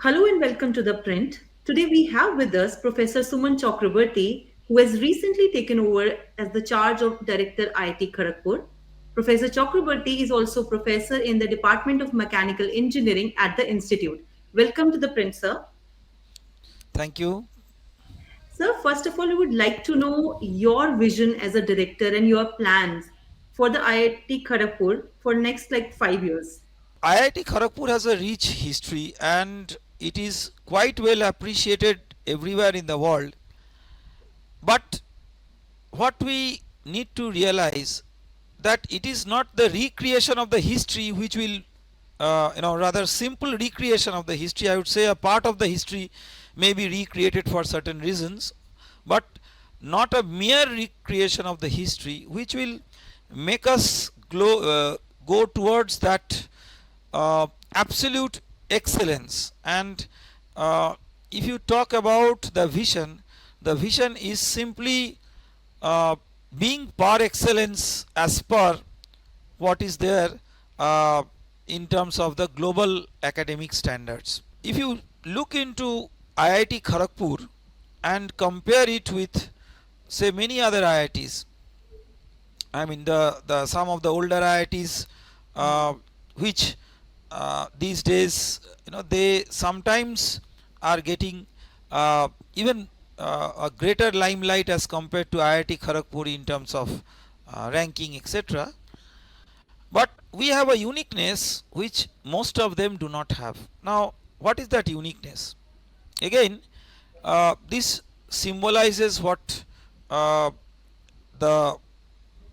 Hello and welcome to The Print. Today we have with us Professor Suman Chakraborty, who has recently taken over as the charge of Director IIT Kharagpur. Professor Chakraborty is also professor in the Department of Mechanical Engineering at the Institute. Welcome to The Print, sir. Thank you. Sir, first of all, we would like to know your vision as a director and your plans for the IIT Kharagpur for next 5 years. IIT Kharagpur has a rich history and it is quite well appreciated everywhere in the world. But what we need to realize that it is not the recreation of the history which will, rather simple recreation of the history. I would say a part of the history may be recreated for certain reasons, but not a mere recreation of the history which will make us go towards that absolute excellence. And if you talk about the vision is simply being par excellence as per what is there uh, in terms of the global academic standards. If you look into IIT Kharagpur and compare it with say many other IITs, I mean the some of the older IITs which these days they sometimes are getting even a greater limelight as compared to IIT Kharagpur in terms of ranking, etc. But we have a uniqueness which most of them do not have. Now, what is that uniqueness? Again, this symbolizes what the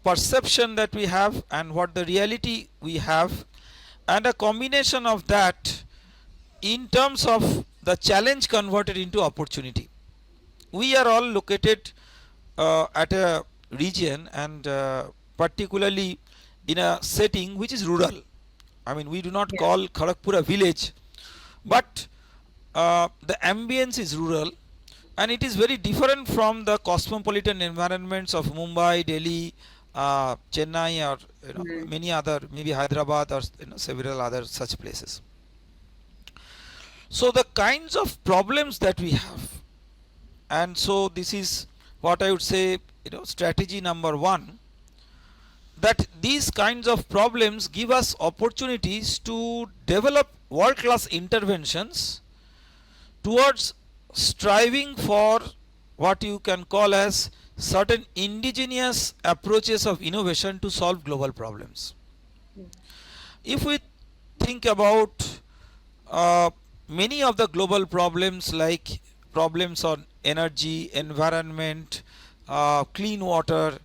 perception that we have and what the reality we have, and a combination of that in terms of the challenge converted into opportunity. We are all located at a region and particularly in a setting which is rural. I mean, we do not Yeah. call Kharagpur a village, Yeah. but the ambience is rural and it is very different from the cosmopolitan environments of Mumbai, Delhi, Chennai, or Right. many other, maybe Hyderabad, or several other such places. So the kinds of problems that we have, and so this is what I would say, strategy number one, that these kinds of problems give us opportunities to develop world class interventions towards striving for what you can call as certain indigenous approaches of innovation to solve global problems. If we think about many of the global problems like problems on energy, environment, clean water,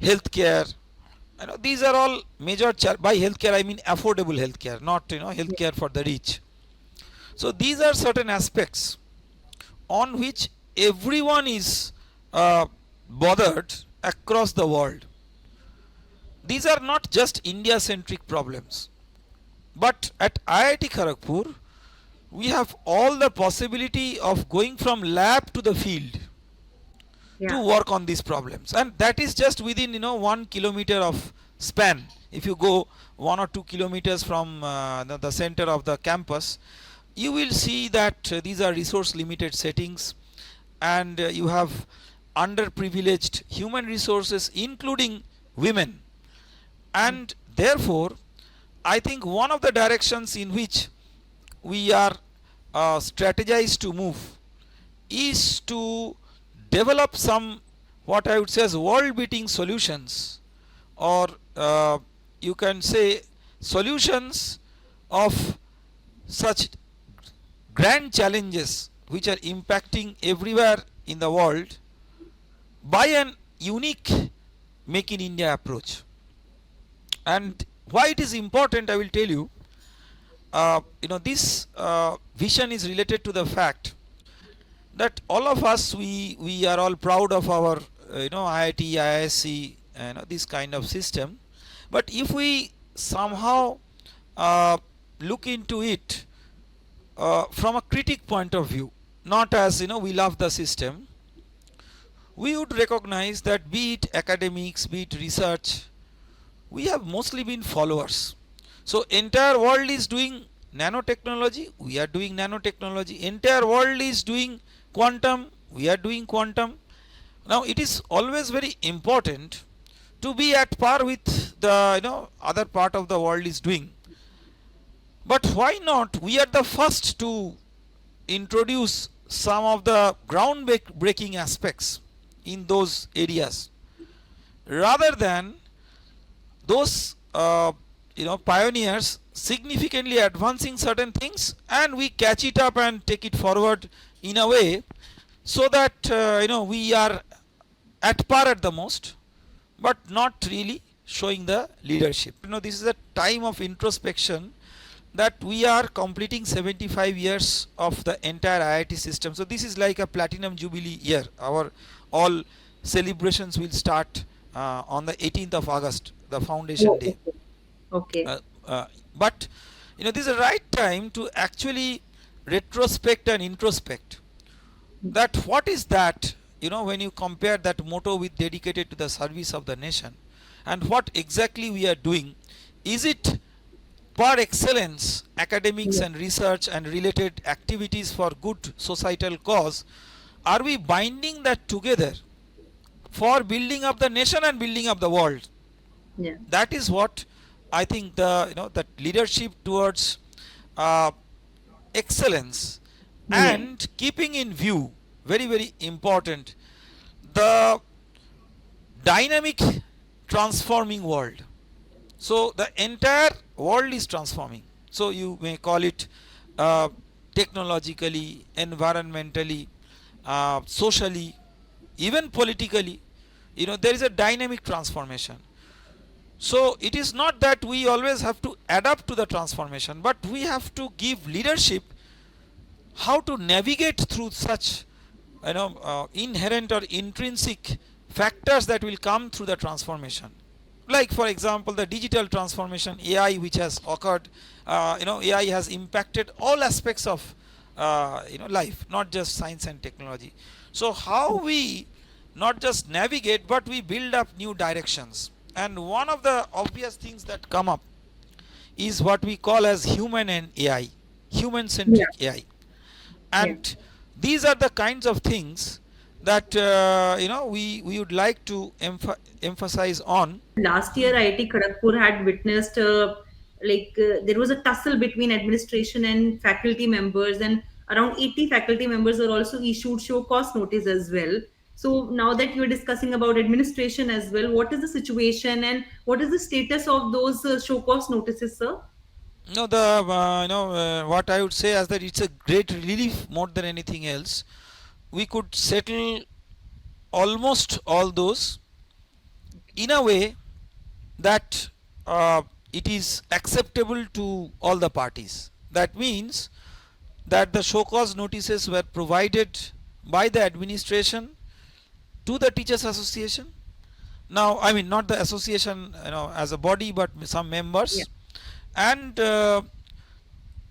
healthcare, these are all major by healthcare I mean affordable healthcare, not Yeah. healthcare for the rich. So these are certain aspects on which everyone is bothered across the world. These are not just India centric problems, but at IIT Kharagpur we have all the possibility of going from lab to the field to Yeah. work on these problems, and that is just within 1 kilometer of span. If you go 1 or 2 kilometers from the center of the campus, you will see that these are resource limited settings, and you have underprivileged human resources including women. And therefore I think one of the directions in which we are strategized to move is to develop some, what I would say, as world beating solutions, or you can say solutions of such grand challenges which are impacting everywhere in the world by an unique make in India approach. And why it is important, I will tell you. This vision is related to the fact that all of us, we are all proud of our IIT, IISc, this kind of system. But if we somehow uh, look into it from a critic point of view, not as we love the system, we would recognize that be it academics, be it research, we have mostly been followers. So entire world is doing nanotechnology, we are doing nanotechnology. Entire world is doing quantum, we are doing quantum. Now it is always very important to be at par with the other part of the world is doing. But why not we are the first to introduce some of the groundbreaking aspects in those areas, rather than those pioneers significantly advancing certain things and we catch it up and take it forward in a way so that we are at par at the most, but not really showing the leadership. This is a time of introspection, that we are completing 75 years of the entire IIT system. So this is like a platinum jubilee year. Our all celebrations will start on the 18th of August, the foundation Oh, day. okay. Okay. Uh, but this is the right time to actually retrospect and introspect. That what is that, when you compare that motto with dedicated to the service of the nation, and what exactly we are doing. Is it par excellence academics Yeah. and research and related activities for good societal cause? Are we binding that together for building up the nation and building up the world? Yeah. That is what I think the that leadership towards uh, excellence, Yeah. and keeping in view, very very important, the dynamic transforming world. So the entire world is transforming. So you may call it uh, technologically, environmentally, socially, even politically. There is a dynamic transformation. So it is not that we always have to adapt to the transformation, but we have to give leadership how to navigate through such inherent or intrinsic factors that will come through the transformation. Like for example, the digital transformation, AI, which has occurred. AI has impacted all aspects of life, not just science and technology. So how we not just navigate, but we build up new directions. And one of the obvious things that come up is what we call as human and AI, human Yeah. centric AI. Yeah. And these are the kinds of things that we would like to emphasize on. Last year, IIT Kharagpur had witnessed there was a tussle between administration and faculty members, and around 80 faculty members were also issued show cause notice as well. So now that you're discussing about administration as well, what is the situation and what is the status of those show cause notices, sir? No, the what I would say is that it's a great relief more than anything else. We could settle almost all those in a way that it is acceptable to all the parties. That means that the show cause notices were provided by the administration to the teachers association. Now I mean not the association as a body, but some Yeah. members. And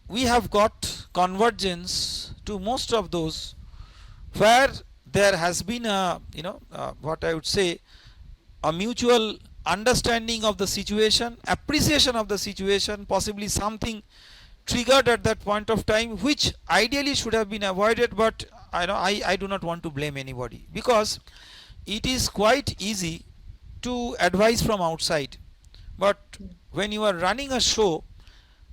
we have got convergence to most of those, where there has been a what I would say, a mutual understanding of the situation, appreciation of the situation, possibly something triggered at that point of time which ideally should have been avoided. But I do not want to blame anybody, because it is quite easy to advise from outside, but when you are running a show,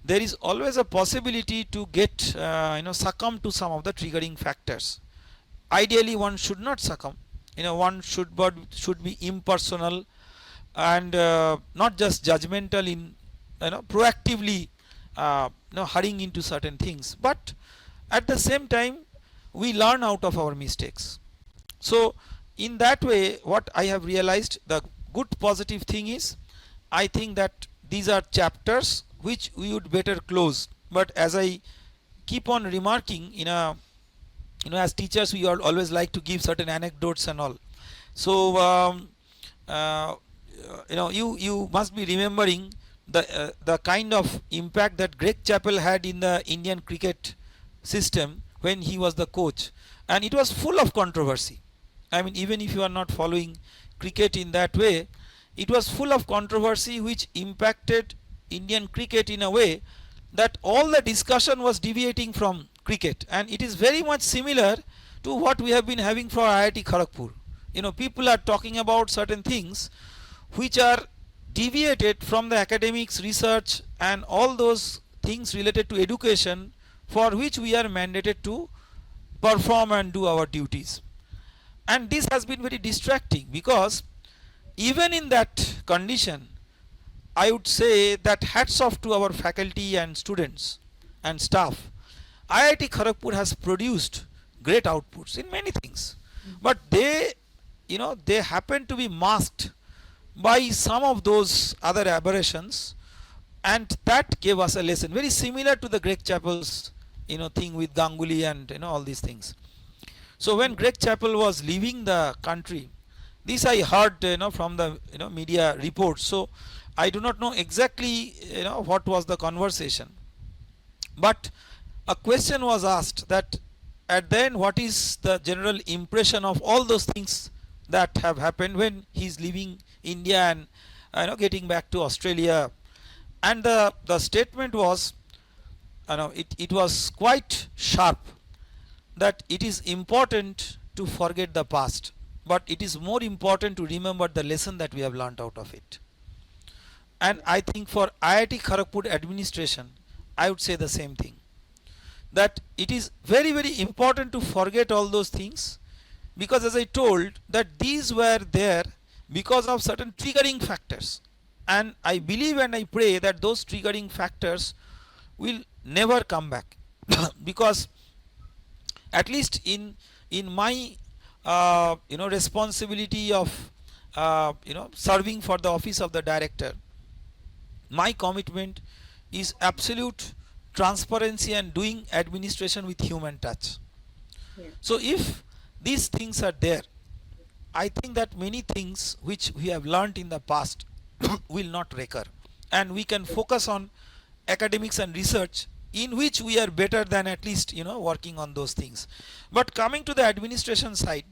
there is always a possibility to get succumb to some of the triggering factors. Ideally one should not succumb. One should be impersonal, and not just judgmental in proactively hurrying into certain things, but at the same time we learn out of our mistakes. So in that way, what I have realized, the good positive thing is, I think that these are chapters which we would better close. But as I keep on remarking, as teachers we always like to give certain anecdotes and all. So uh, you must be remembering the kind of impact that Greg Chappell had in the Indian cricket system when he was the coach, and it was full of controversy. I mean, even if you are not following cricket in that way, it was full of controversy which impacted Indian cricket in a way that all the discussion was deviating from cricket, and it is very much similar to what we have been having for IIT Kharagpur. People are talking about certain things which are deviated from the academics, research, and all those things related to education for which we are mandated to perform and do our duties. And this has been very distracting, because even in that condition, I would say that hats off to our faculty and students and staff. IIT Kharagpur has produced great outputs in many things, but they happen to be masked by some of those other aberrations, and that gave us a lesson very similar to the Greg Chappell's thing with Ganguly and all these things. So when Greg Chappell was leaving the country, this I heard from the media reports. So I do not know exactly what was the conversation, but a question was asked that at the end, what is the general impression of all those things that have happened when he is leaving India and getting back to Australia. And the statement was, it was quite sharp, that it is important to forget the past, but it is more important to remember the lesson that we have learnt out of it. And I think for IIT Kharagpur administration, I would say the same thing, that it is very, very important to forget all those things, because as I told, that these were there because of certain triggering factors, and I believe and I pray that those triggering factors will never come back because at least in my responsibility of serving for the office of the director, my commitment is absolute transparency and doing administration with human touch. Yeah. So if these things are there, I think that many things which we have learnt in the past will not recur, and we can focus on academics and research in which we are better than at least working on those things. But coming to the administration side,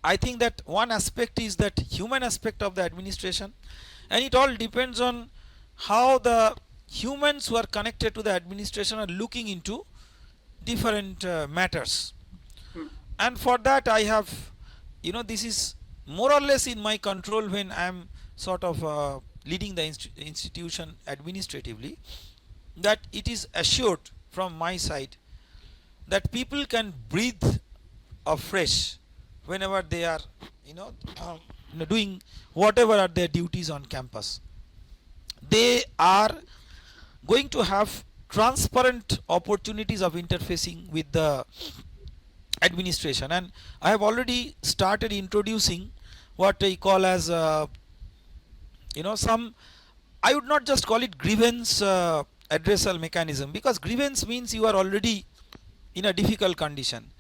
I think that one aspect is that human aspect of the administration, and it all depends on how the humans who are connected to the administration are looking into different matters. Hmm. And for that I have, this is more or less in my control when I am sort of leading the institution administratively, that it is assured from my side that people can breathe afresh whenever they are doing whatever are their duties on campus. They are going to have transparent opportunities of interfacing with the administration, and I have already started introducing what I call as some, I would not just call it grievance addressal mechanism, because grievance means you are already in a difficult condition.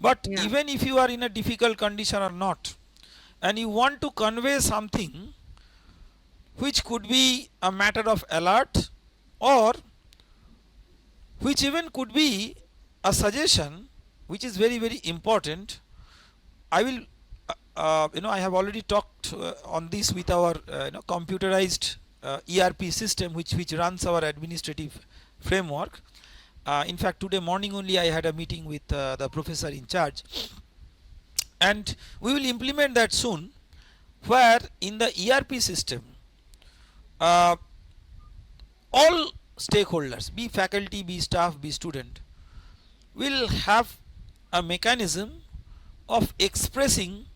But Yeah. even if you are in a difficult condition or not, and you want to convey something which could be a matter of alert, or which even could be a suggestion which is very, very important, I will I have already talked on this with our computerized ERP system which runs our administrative framework. In fact, today morning only I had a meeting with the professor in charge, and we will implement that soon, where in the ERP system uh, all stakeholders, be faculty, be staff, be student, will have a mechanism of expressing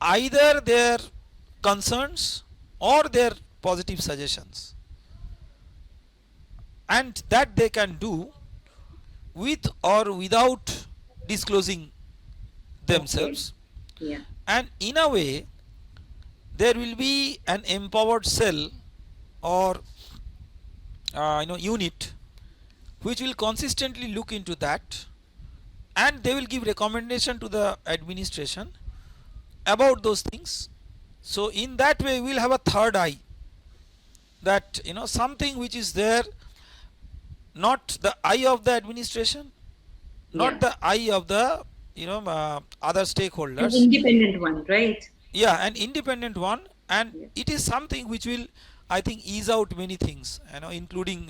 either their concerns or their positive suggestions, and that they can do with or without disclosing Okay. themselves. Yeah. And in a way, there will be an empowered cell or unit which will consistently look into that, and they will give recommendation to the administration about those things. So in that way we will have a third eye, that something which is there, not the eye of the administration, not Yeah. the eye of the other An stakeholders. independent one, right? Yeah, an independent one, and Yeah. it is something which will I think ease out many things, including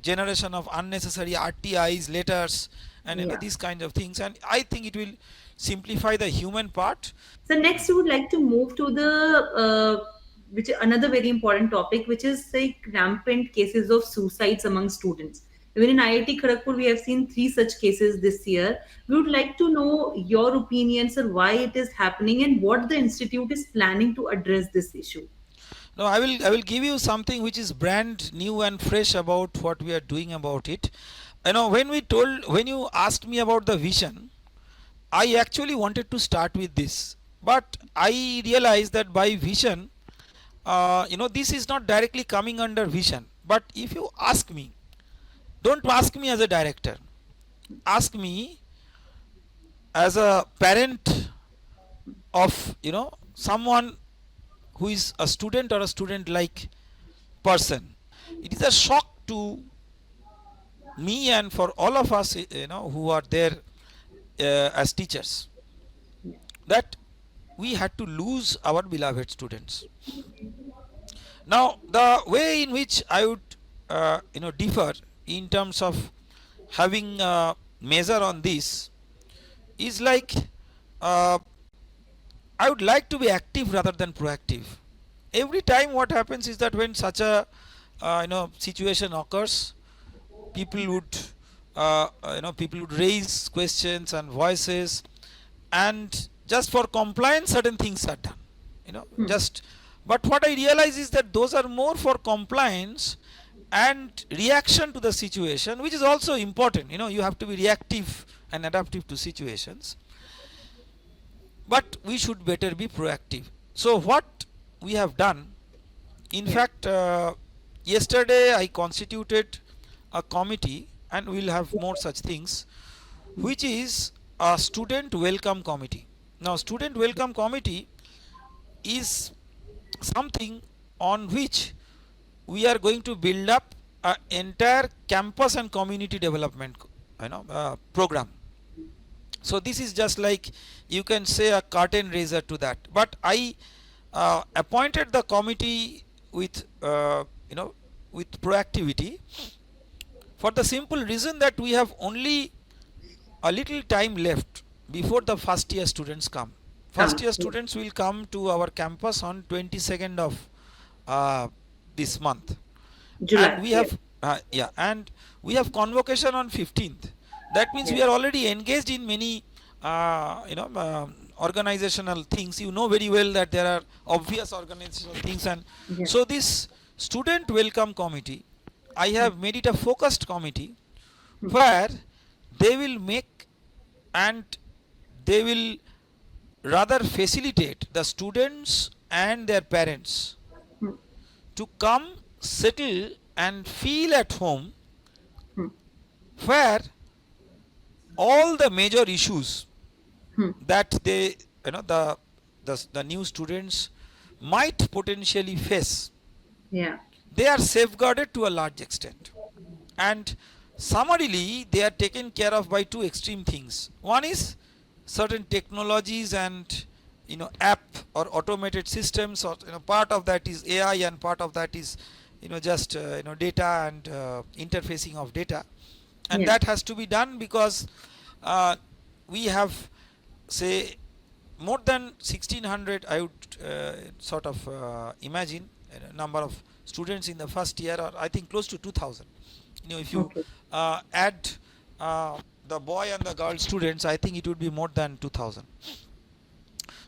generation of unnecessary RTIs, letters, and Yeah. these kinds of things. And I think it will simplify the human part. So next, we would like to move to the which another very important topic, which is like rampant cases of suicides among students. Even in IIT Kharagpur, we have seen three such cases this year. We would like to know your opinions on why it is happening and what the institute is planning to address this issue. Now, I will give you something which is brand new and fresh about what we are doing about it. When you asked me about the vision, I actually wanted to start with this, but I realized that by vision, this is not directly coming under vision. But if you ask me, don't ask me as a director, ask me as a parent of someone who is a student or a student like person. It is a shock to me and for all of us, who are there as teachers, that we had to lose our beloved students. Now, the way in which I would, differ in terms of having a measure on this is like, uh, I would like to be active rather than proactive. Every time, what happens is that when such a situation occurs, people would people would raise questions and voices, and just for compliance, certain things are done. Hmm. Just, but what I realize is that those are more for compliance and reaction to the situation, which is also important. You have to be reactive and adaptive to situations, but we should better be proactive. So what we have done, in Yeah. fact, yesterday I constituted a committee, and we'll have more such things, which is a student welcome committee. Now, student welcome committee is something on which we are going to build up an entire campus and community development program. So this is just like, you can say, a curtain raiser to that. But I appointed the committee with with proactivity, for the simple reason that we have only a little time left before the first year students come. First Come. year Yeah. students will come to our campus on 22nd of uh, this month, and July. we Yeah. have and we have convocation on 15th. That means Yeah. we are already engaged in many organizational things. You know very well that there are obvious organizational things, and Yeah. so this student welcome committee, I have made it a focused committee, Hmm. where they will make, and they will rather facilitate the students and their parents Hmm. to come, settle, and feel at home, Hmm. where all the major issues Hmm. that they, the new students might potentially face, Yeah. they are safeguarded to a large extent. And summarily, they are taken care of by two extreme things. One is certain technologies and app or automated systems, or part of that is AI, and part of that is just data and interfacing of data. And Yeah. that has to be done because uh, we have, say, more than 1600, I would sort of imagine, number of students in the first year, or I think close to 2000. If you Okay. add the boy and the girl students, I think it would be more than 2000.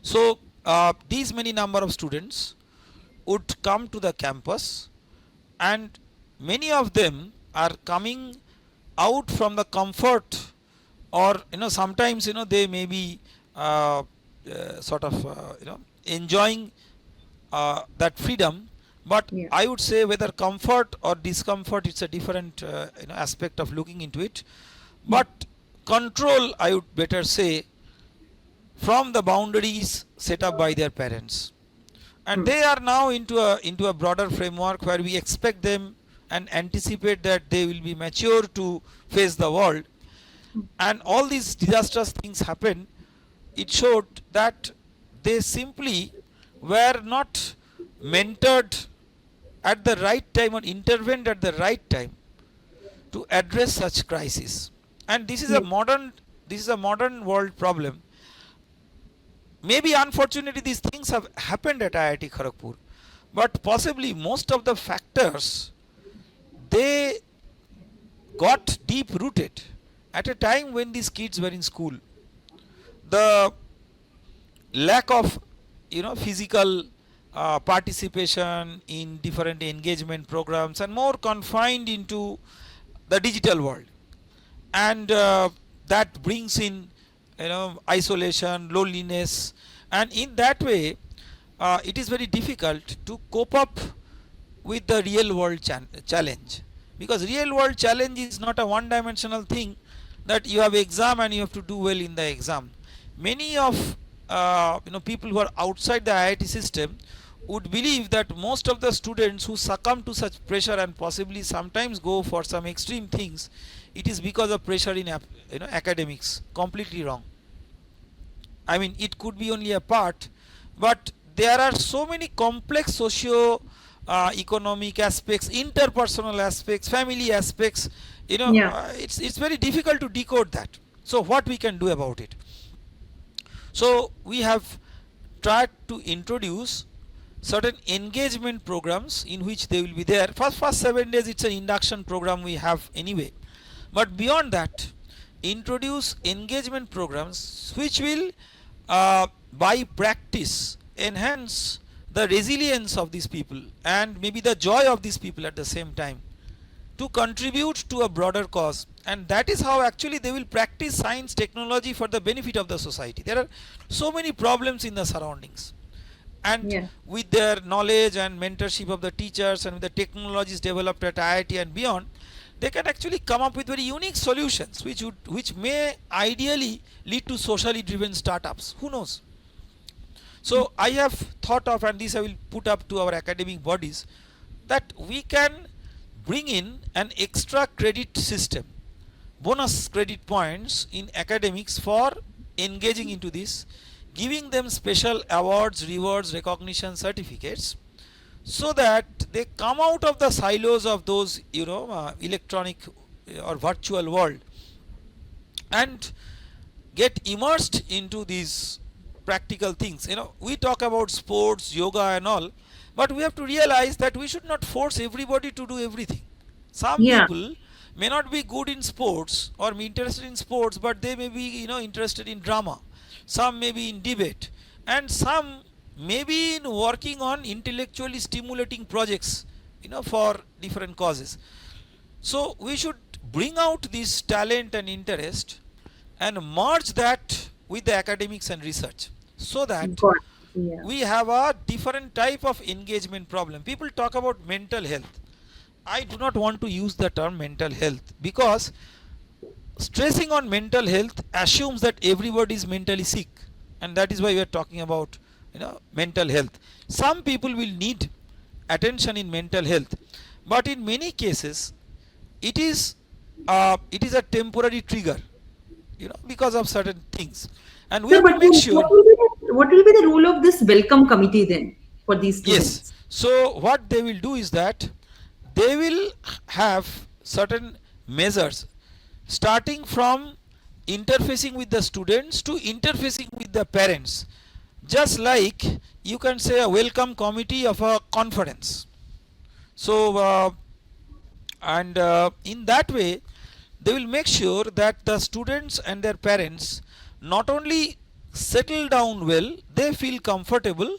So these many number of students would come to the campus, and many of them are coming out from the comfort, or sometimes they may be sort of enjoying that freedom. But Yeah. I would say, whether comfort or discomfort, it's a different aspect of looking into it. Hmm. But control, I would better say, from the boundaries set up by their parents, and Hmm. they are now into a broader framework, where we expect them and anticipate that they will be mature to face the world. And all these disastrous things happen, it showed that they simply were not mentored at the right time or intervened at the right time to address such crisis. And Yes. this is a modern world problem. Maybe unfortunately these things have happened at IIT Kharagpur, but possibly most of the factors, they got deep rooted at a time when these kids were in school. The lack of physical participation in different engagement programs and more confined into the digital world, and that brings in isolation, loneliness, and in that way it is very difficult to cope up with the real world challenge, because real world challenge is not a one dimensional thing that you have exam and you have to do well in the exam. Many of people who are outside the IIT system would believe that most of the students who succumb to such pressure and possibly sometimes go for some extreme things, it is because of pressure in academics. Completely wrong. I mean, it could be only a part, but there are so many complex socio economic aspects, interpersonal aspects, family aspects. Yeah. It's very difficult to decode that. So what we can do about it? So we have tried to introduce certain engagement programs in which they will be there. First 7 days it's an induction program we have anyway. But beyond that, introduce engagement programs which will by practice enhance the resilience of these people and maybe the joy of these people at the same time, to contribute to a broader cause. And that is how actually they will practice science technology for the benefit of the society. There are so many problems in the surroundings, and Yeah. with their knowledge and mentorship of the teachers and with the technologies developed at IIT and beyond, they can actually come up with very unique solutions which may ideally lead to socially driven startups. Who knows? So I have thought of, and this I will put up to our academic bodies, that we can bring in an extra credit system, bonus credit points in academics for engaging into this, giving them special awards, rewards, recognition, certificates, so that they come out of the silos of those electronic or virtual world and get immersed into these practical things. We talk about sports, yoga and all, but we have to realize that we should not force everybody to do everything. Some Yeah. people may not be good in sports or be interested in sports, but they may be interested in drama. Some may be in debate, and some may be in working on intellectually stimulating projects for different causes. So we should bring out this talent and interest and merge that with the academics and research, so that Got it. Yeah. we have a different type of engagement problem. People talk about mental health. I do not want to use the term mental health, because stressing on mental health assumes that everybody is mentally sick, and that is why we are talking about mental health. Some people will need attention in mental health, but in many cases it is a temporary trigger, because of certain things, and we So, have to but make sure. what will be the role of this welcome committee then for these Yes. students? So what they will do is that they will have certain measures, starting from interfacing with the students to interfacing with the parents, just like you can say a welcome committee of a conference. So and in that way they will make sure that the students and their parents not only settle down well, they feel comfortable,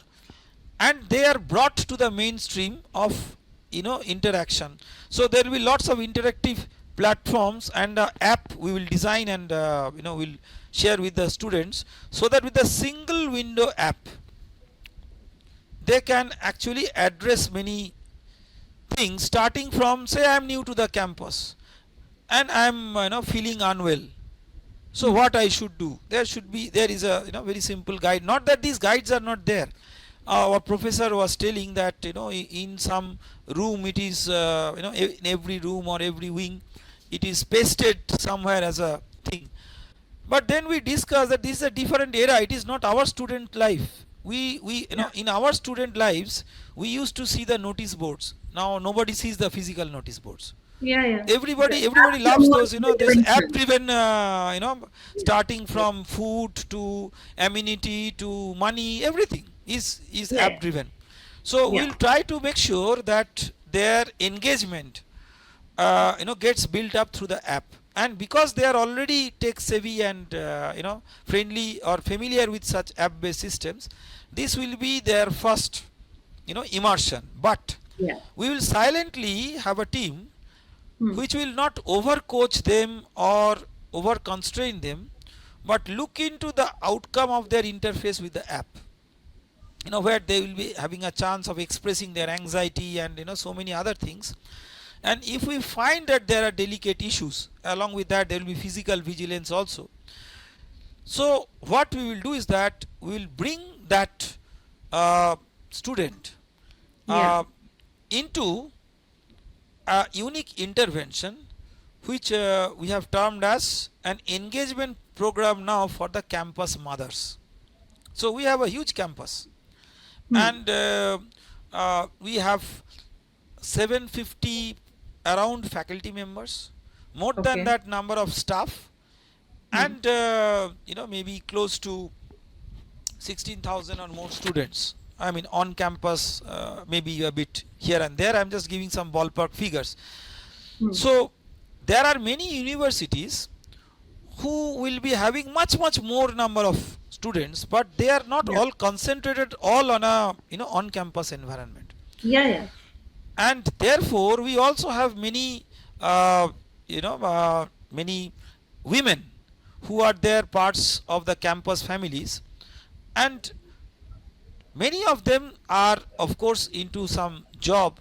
and they are brought to the mainstream of interaction. So there will be lots of interactive platforms and app we will design, and will share with the students, so that with a single window app they can actually address many things, starting from, say, I am new to the campus and I am feeling unwell. So what I should do? There is a very simple guide. Not that these guides are not there. Our professor was telling that in some room it is in every room or every wing it is pasted somewhere as a thing. But then we discussed that this is a different era. It is not our student life. We Yeah. in our student lives we used to see the notice boards. now nobody sees the physical notice boards. Yeah, yeah. The Everybody apps are loves more those, this app intervention. driven, Yeah. starting from food to amenity to money, everything is app Yeah. driven. So Yeah. we'll try to make sure that their engagement gets built up through the app, and because they are already tech savvy and friendly or familiar with such app based systems, this will be their first immersion. But Yeah. we will silently have a team Hmm. which will not overcoach them or over constrain them, but look into the outcome of their interface with the app, where they will be having a chance of expressing their anxiety and so many other things. And if we find that there are delicate issues, along with that there will be physical vigilance also. So what we will do is that we will bring that student Yeah. uh, into a unique intervention, which we have termed as an engagement program now for the campus mothers. So we have a huge campus, Hmm. and we have 750 around faculty members, more than Okay. that number of staff, Hmm. and maybe close to 16,000 or more students. I mean, on campus, maybe a bit here and there. I'm just giving some ballpark figures. Hmm. So there are many universities who will be having much more number of students, but they are not Yeah. all concentrated all on a on campus environment. Yeah. Yeah. And therefore we also have many uh, many women who are there parts of the campus families, and many of them are of course into some job,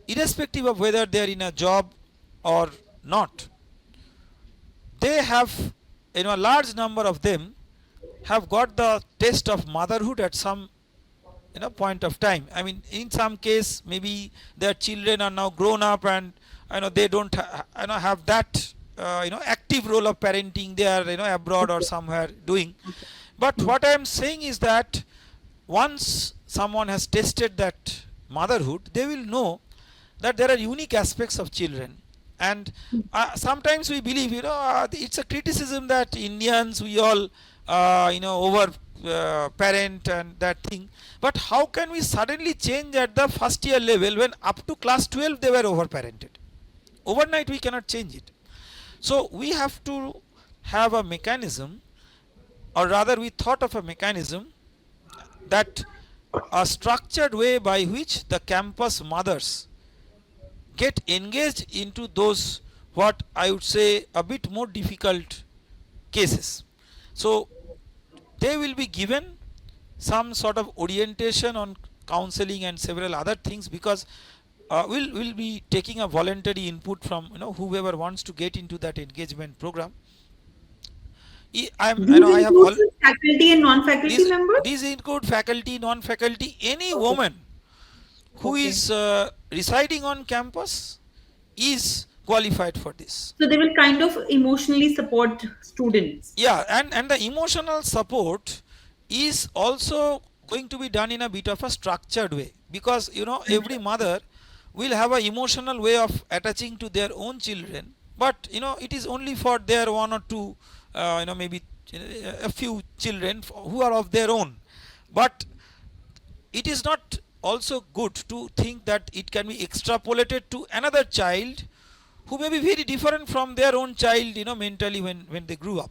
irrespective of whether they are in a job or not. They have, a large number of them have got the taste of motherhood at some point of time. I mean, in some case maybe their children are now grown up, and they don't have that active role of parenting. They are abroad or Okay. somewhere doing. Okay. But Hmm. what I am saying is that once someone has tasted that motherhood, they will know that there are unique aspects of children. And sometimes we believe, it's a criticism that Indians, we all over parent and that thing. But how can we suddenly change at the first year level, when up to class 12 they were over parented? Overnight we cannot change it. So we have to have a mechanism, or rather we thought of a mechanism, that a structured way by which the campus mothers get engaged into those, what I would say, a bit more difficult cases. So they will be given some sort of orientation on counseling and several other things, because we'll be taking a voluntary input from whoever wants to get into that engagement program. These I have includes all faculty and non-faculty these members? these include faculty, non-faculty, any Okay. woman who Okay. is residing on campus is qualified for this. So they will kind of emotionally support students. Yeah, and the emotional support is also going to be done in a bit of a structured way, because every mother will have an emotional way of attaching to their own children, but it is only for their one or two, maybe a few children who are of their own. But it is not also good to think that it can be extrapolated to another child who may be very different from their own child, mentally, when they grew up.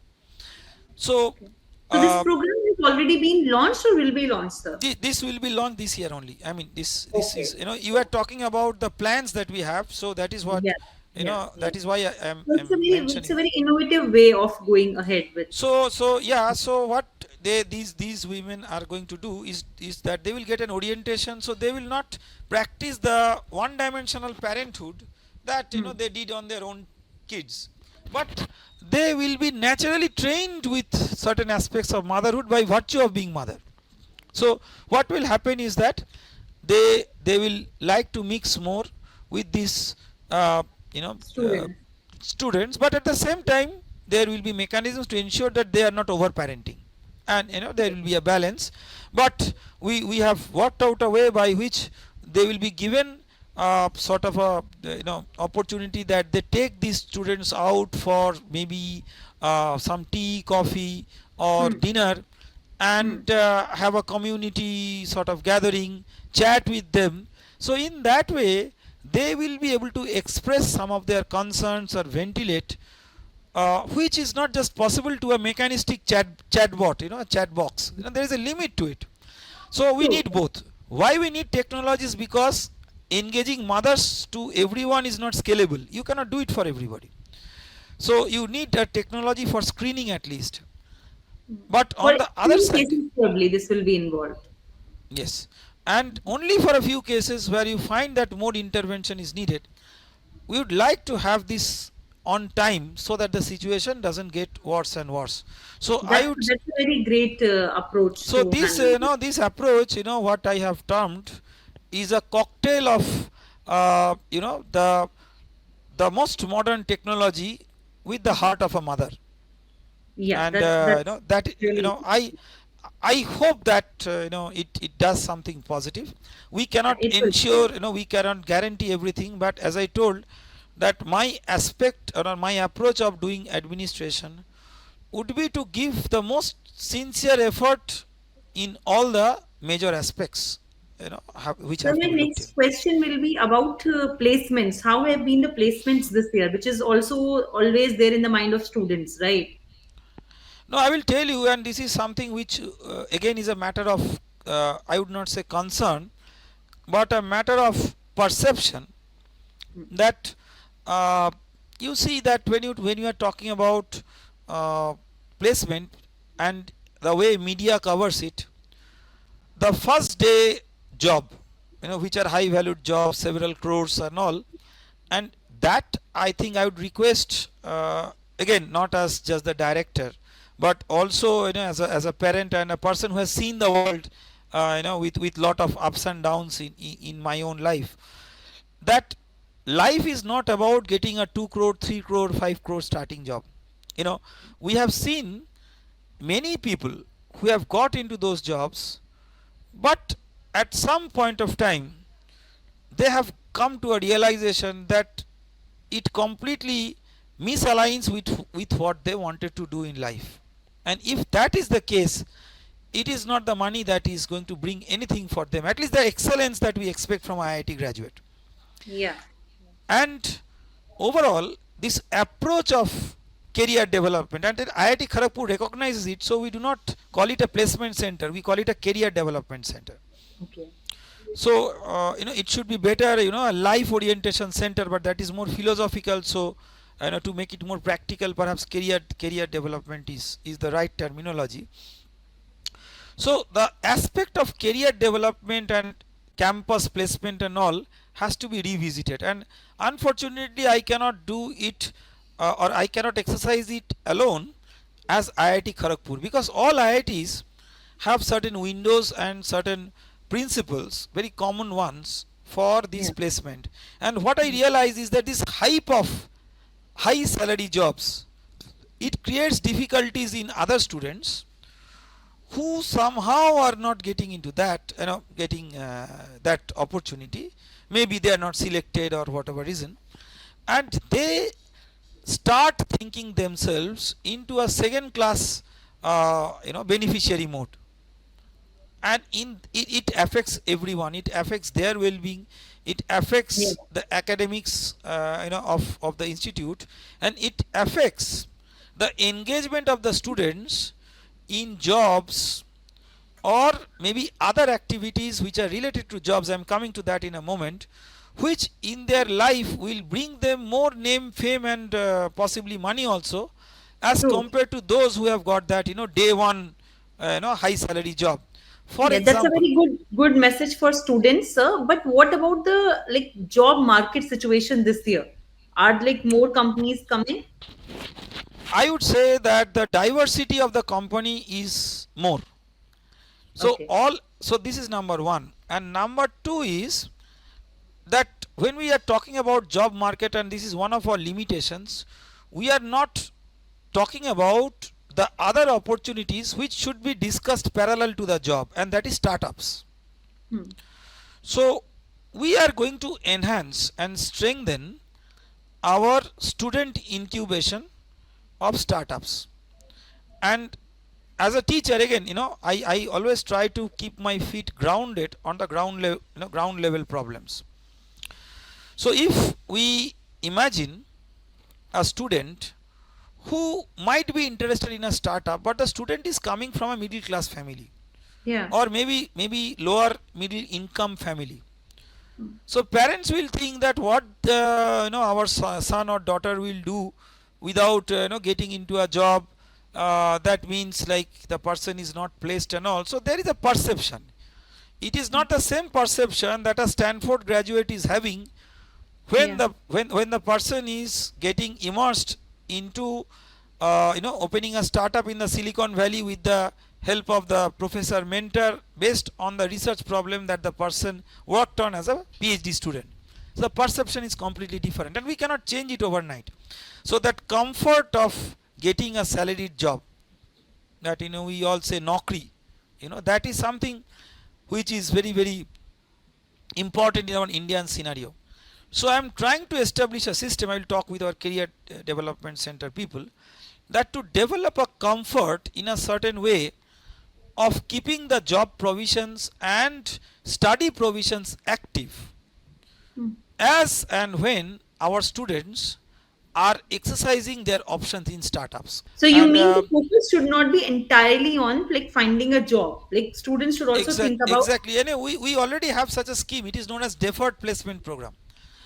So Okay. So this uh, program has already been launched or will be launched, sir? this will be launched this year only. I mean, this is, Okay. you are talking about the plans that we have, so that is what, Yeah. Yeah. Yeah. that is why So I'm it's a mentioning. very innovative way of going ahead with. So yeah, so what these women are going to do is that they will get an orientation, so they will not practice the one dimensional parenthood that Hmm. they did on their own kids, but they will be naturally trained with certain aspects of motherhood by virtue of being mother. So what will happen is that they will like to mix more with these uh, you know uh, Students. students, but at the same time there will be mechanisms to ensure that they are not over parenting, and there will be a balance. But we have worked out a way by which they will be given sort of a opportunity that they take these students out for maybe some tea, coffee, or Hmm. dinner, Hmm. and have a community sort of gathering, chat with them. So in that way they will be able to express some of their concerns or ventilate, which is not just possible to a mechanistic chatbot, a chat box. There is a limit to it. So we True. need both. Why we need technologies? Because engaging mothers to everyone is not scalable. You cannot do it for everybody. So you need a technology for screening at least. But For on the other few side, cases, probably this will be involved. yes, and only for a few cases where you find that more intervention is needed, we would like to have this on time so that the situation doesn't get worse and worse. So I would, That's a very great approach so to this handle it. this approach, what I have termed, is a cocktail of the most modern technology with the heart of a mother. Yeah, And that's that, really I hope that it does something positive. We cannot it will. ensure, we cannot guarantee everything, but as I told, that my aspect or my approach of doing administration would be to give the most sincere effort in all the major aspects, which So have to my be looked in. next question will be about placements. How have been the placements this year, which is also always there in the mind of students, right? No, I will tell you, and this is something which again is a matter of, I would not say concern, but a matter of perception, that uh, you see that when you are talking about uh, placement and the way media covers it, the first day job, which are high valued jobs, several crores and all, and that I think I would request, again, not as just the director, but also, as a parent and a person who has seen the world, with lot of ups and downs in my own life, that life is not about getting a 2 crore, 3 crore, 5 crore starting job. you know we have seen many people who have got into those jobs, but at some point of time they have come to a realization that it completely misaligns with what they wanted to do in life. And if that is the case, it is not the money that is going to bring anything for them, at least the excellence that we expect from IIT graduate. Yeah. And overall, this approach of career development, and then IIT Kharagpur recognizes it, so we do not call it a placement center, we call it a career development center. Okay. So it should be better, a life orientation center, but that is more philosophical. So to make it more practical, perhaps career development is the right terminology. So the aspect of career development and campus placement and all has to be revisited, and unfortunately I cannot do it, or I cannot exercise it alone as IIT Kharagpur, because all IITs have certain windows and certain principles, very common ones for this Yeah. placement. And what I realize is that this hype of high salary jobs, it creates difficulties in other students who somehow are not getting into that, getting that opportunity. Maybe they are not selected or whatever reason, and they start thinking themselves into a second class, beneficiary mode. And it affects everyone, it affects their well-being, it Yeah. affects the academics, of the institute, and it affects the engagement of the students in jobs, or maybe other activities which are related to jobs. I am coming to that in a moment, which in their life will bring them more name, fame, and possibly money also, as True. compared to those who have got that, day one, high salary job. For Yeah, that's a example, very good message for students, sir. But what about the like job market situation this year? Are like more companies coming? I would say that the diversity of the company is more. So Okay. all, so this is number one, and number two is that when we are talking about job market, and this is one of our limitations, we are not talking about the other opportunities which should be discussed parallel to the job, and that is startups. Hmm. So we are going to enhance and strengthen our student incubation of startups. And as a teacher, again, I always try to keep my feet grounded on the ground level problems. So if we imagine a student who might be interested in a startup, but the student is coming from a middle class family, Yeah. or maybe lower middle income family. So parents will think that what our son or daughter will do without getting into a job. That means like the person is not placed and all. So there is a perception. It is not the same perception that a Stanford graduate is having when Yeah. the person is getting immersed into opening a startup in the Silicon Valley with the help of the professor mentor based on the research problem that the person worked on as a PhD student. So the perception is completely different and we cannot change it overnight. So that comfort of getting a salaried job, that we all say naukri, that is something which is very very important in our Indian scenario. So I am trying to establish a system. I will talk with our career development center people, that to develop a comfort in a certain way of keeping the job provisions and study provisions active Hmm. as and when our students are exercising their options in startups. So you And mean the focus should not be entirely on like finding a job. Like students should also think about. exactly. Anyway, we already have such a scheme. It is known as deferred placement program.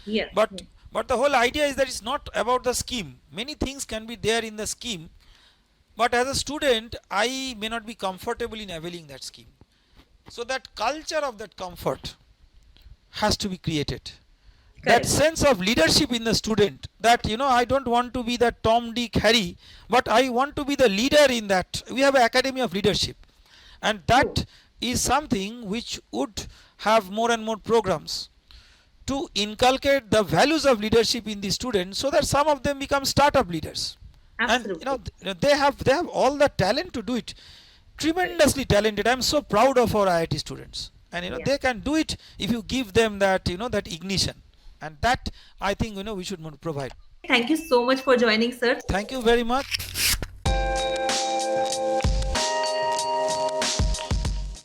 Yes. But Yes. the whole idea is that it's not about the scheme. Many things can be there in the scheme, but as a student, I may not be comfortable in availing that scheme. So that culture of that comfort has to be created. That Correct. sense of leadership in the student, that I don't want to be the Tom, Dick, Harry, but I want to be the leader in that. We have an academy of leadership, and True. that is something which would have more and more programs to inculcate the values of leadership in the students, so that some of them become startup leaders. And Absolutely. they have all the talent to do it, Correct. tremendously talented. I'm so proud of our IIT students, and Yeah. they can do it if you give them that that ignition, and that I think we should provide. Thank you so much for joining, sir. Thank you very much.